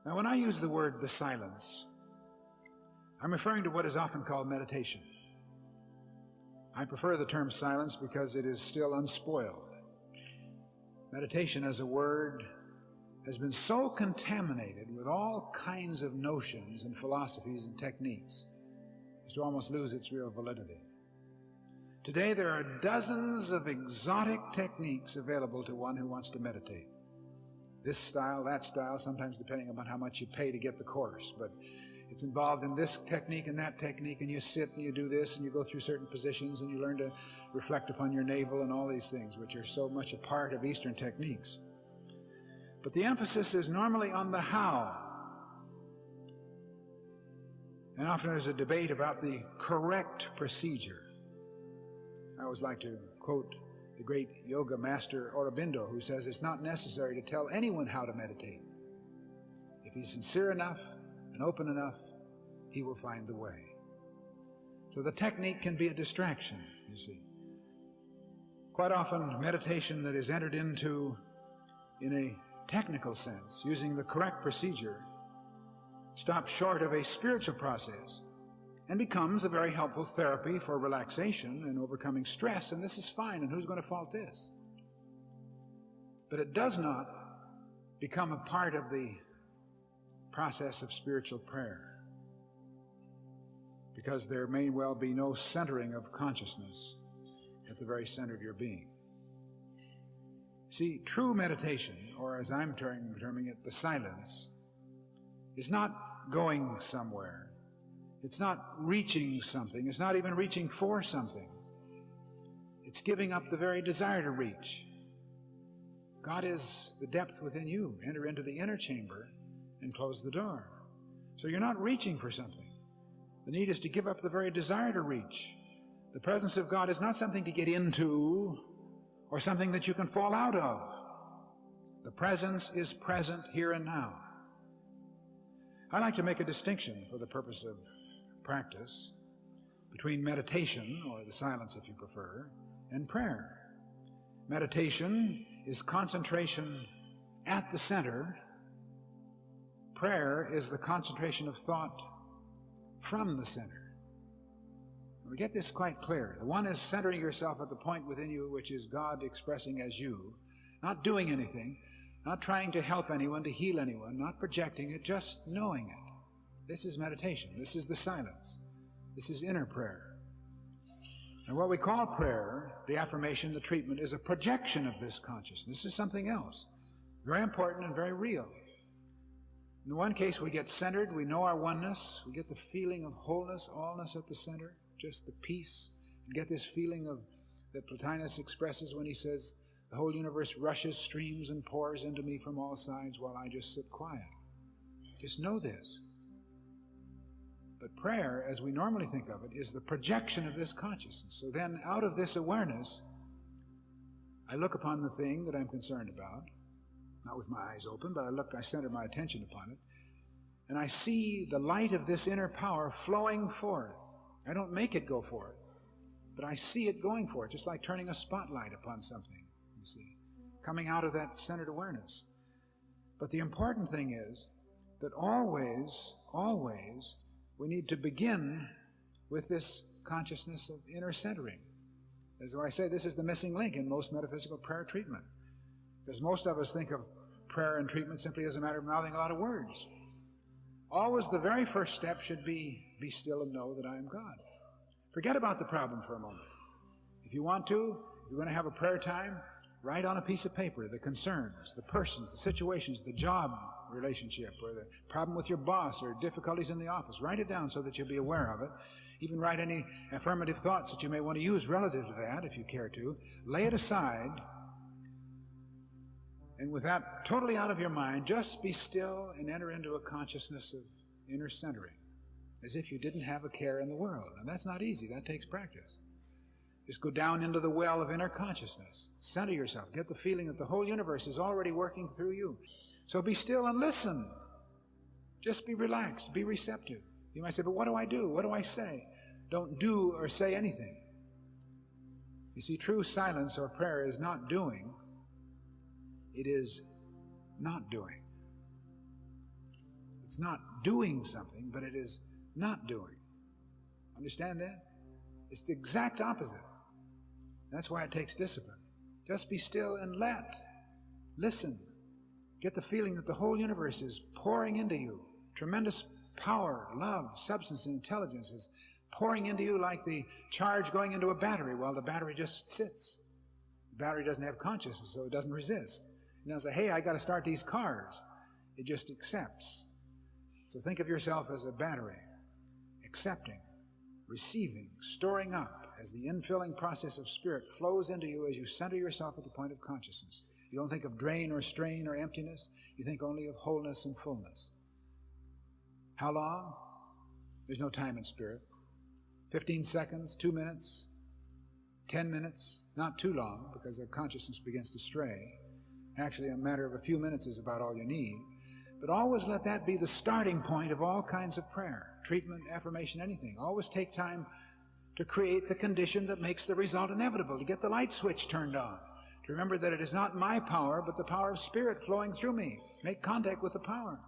Now, when I use the word the silence, I'm referring to what is often called meditation. I prefer the term silence because it is still unspoiled. Meditation as a word has been so contaminated with all kinds of notions and philosophies and techniques as to almost lose its real validity. Today there are dozens of exotic techniques available to one who wants to meditate. This style, that style, sometimes depending upon how much you pay to get the course, but it's involved in this technique and that technique, and you sit and you do this and you go through certain positions and you learn to reflect upon your navel and all these things, which are so much a part of Eastern techniques. But the emphasis is normally on the how. And often there's a debate about the correct procedure. I always like to quote the great yoga master Aurobindo, who says it's not necessary to tell anyone how to meditate. If he's sincere enough and open enough, he will find the way. So the technique can be a distraction, you see. Quite often, meditation that is entered into in a technical sense, using the correct procedure, stops short of a spiritual process and becomes a very helpful therapy for relaxation and overcoming stress, and this is fine, and who's going to fault this? But it does not become a part of the process of spiritual prayer, because there may well be no centering of consciousness at the very center of your being. See, true meditation, or as I'm terming it, the silence, is not going somewhere. It's not reaching something. It's not even reaching for something. It's giving up the very desire to reach. God is the depth within you. Enter into the inner chamber and close the door. So you're not reaching for something. The need is to give up the very desire to reach. The presence of God is not something to get into or something that you can fall out of. The presence is present here and now. I like to make a distinction for the purpose of practice between meditation, or the silence if you prefer, and prayer. Meditation is concentration at the center. Prayer is the concentration of thought from the center. We get this quite clear. The one is centering yourself at the point within you which is God expressing as you, not doing anything, not trying to help anyone, to heal anyone, not projecting it, just knowing it. This is meditation. This is the silence. This is inner prayer. And what we call prayer, the affirmation, the treatment, is a projection of this consciousness. This is something else, very important and very real. In the one case, we get centered, we know our oneness, we get the feeling of wholeness, allness at the center, just the peace, and get this feeling of that Plotinus expresses when he says, the whole universe rushes, streams, and pours into me from all sides while I just sit quiet. Just know this. But prayer, as we normally think of it, is the projection of this consciousness. So then, out of this awareness, I look upon the thing that I'm concerned about, not with my eyes open, but I center my attention upon it, and I see the light of this inner power flowing forth. I don't make it go forth, but I see it going forth, just like turning a spotlight upon something, you see, coming out of that centered awareness. But the important thing is that always, we need to begin with this consciousness of inner centering. As I say, this is the missing link in most metaphysical prayer treatment. Because most of us think of prayer and treatment simply as a matter of mouthing a lot of words. Always the very first step should be still and know that I am God. Forget about the problem for a moment. If you want to, if you're going to have a prayer time, write on a piece of paper the concerns, the persons, the situations, the job relationship, or the problem with your boss, or difficulties in the office. Write it down so that you'll be aware of it. Even write any affirmative thoughts that you may want to use relative to that, if you care to. Lay it aside, and with that totally out of your mind, just be still and enter into a consciousness of inner centering, as if you didn't have a care in the world. And that's not easy. That takes practice. Just go down into the well of inner consciousness. Center yourself. Get the feeling that the whole universe is already working through you. So be still and listen. Just be relaxed. Be receptive. You might say, but what do I do? What do I say? Don't do or say anything. You see, true silence or prayer is not doing. It is not doing. It's not doing something, but it is not doing. Understand that? It's the exact opposite. That's why it takes discipline. Just be still and listen. Get the feeling that the whole universe is pouring into you. Tremendous power, love, substance, and intelligence is pouring into you like the charge going into a battery while the battery just sits. The battery doesn't have consciousness, so it doesn't resist. You don't say, hey, I got to start these cars. It just accepts. So think of yourself as a battery, accepting, receiving, storing up as the infilling process of spirit flows into you as you center yourself at the point of consciousness. You don't think of drain or strain or emptiness. You think only of wholeness and fullness. How long? There's no time in spirit. 15 seconds, 2 minutes, 10 minutes, not too long because the consciousness begins to stray. Actually, a matter of a few minutes is about all you need. But always let that be the starting point of all kinds of prayer, treatment, affirmation, anything. Always take time to create the condition that makes the result inevitable, to get the light switch turned on, to remember that it is not my power, but the power of spirit flowing through me. Make contact with the power.